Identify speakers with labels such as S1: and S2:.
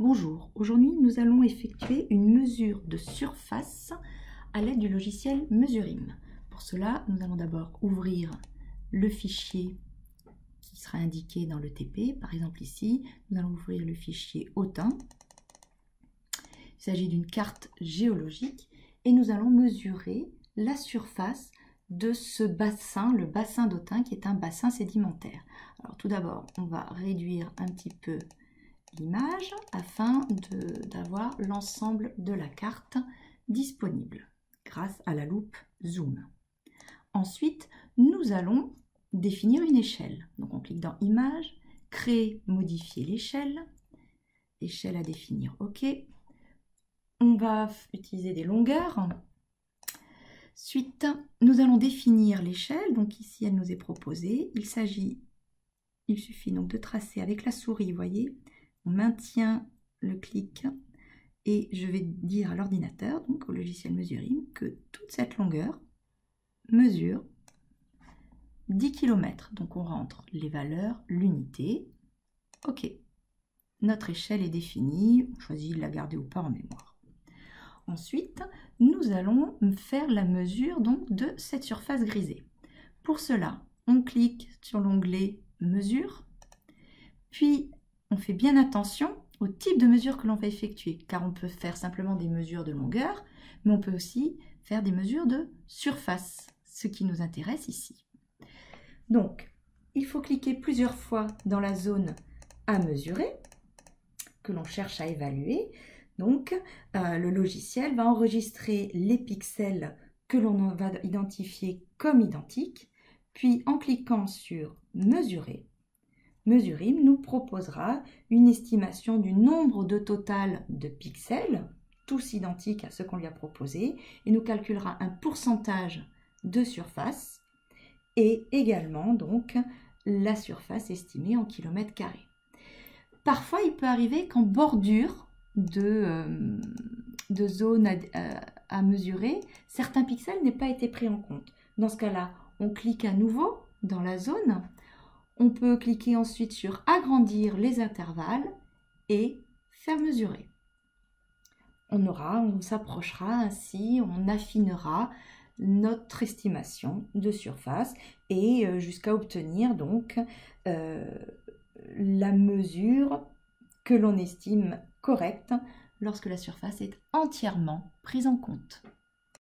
S1: Bonjour, aujourd'hui nous allons effectuer une mesure de surface à l'aide du logiciel Mesurim. Pour cela, nous allons d'abord ouvrir le fichier qui sera indiqué dans le TP. Par exemple ici, nous allons ouvrir le fichier Autun. Il s'agit d'une carte géologique et nous allons mesurer la surface de ce bassin, le bassin d'Autun qui est un bassin sédimentaire. Alors tout d'abord, on va réduire un petit peu l'image afin d'avoir l'ensemble de la carte disponible grâce à la loupe zoom. Ensuite, nous allons définir une échelle. Donc on clique dans Images, Créer, modifier l'échelle, échelle à définir, OK. On va utiliser des longueurs. Ensuite, nous allons définir l'échelle. Donc ici, elle nous est proposée. Il suffit donc de tracer avec la souris, vous voyez. On maintient le clic et je vais dire à l'ordinateur, donc au logiciel Mesurim, que toute cette longueur mesure 10 km. Donc on rentre les valeurs, l'unité. OK. Notre échelle est définie. On choisit de la garder ou pas en mémoire. Ensuite, nous allons faire la mesure donc de cette surface grisée. Pour cela, on clique sur l'onglet Mesure, puis on fait bien attention au type de mesure que l'on va effectuer, car on peut faire simplement des mesures de longueur, mais on peut aussi faire des mesures de surface, ce qui nous intéresse ici. Donc, il faut cliquer plusieurs fois dans la zone à mesurer, que l'on cherche à évaluer. Donc, le logiciel va enregistrer les pixels que l'on va identifier comme identiques, puis en cliquant sur Mesurer, Mesurim nous proposera une estimation du nombre de total de pixels, tous identiques à ce qu'on lui a proposé, et nous calculera un pourcentage de surface et également donc la surface estimée en kilomètres carrés. Parfois, il peut arriver qu'en bordure de zone à mesurer, certains pixels n'aient pas été pris en compte. Dans ce cas-là, on clique à nouveau dans la zone. On peut cliquer ensuite sur agrandir les intervalles et faire mesurer. On s'approchera ainsi, on affinera notre estimation de surface et jusqu'à obtenir donc la mesure que l'on estime correcte lorsque la surface est entièrement prise en compte.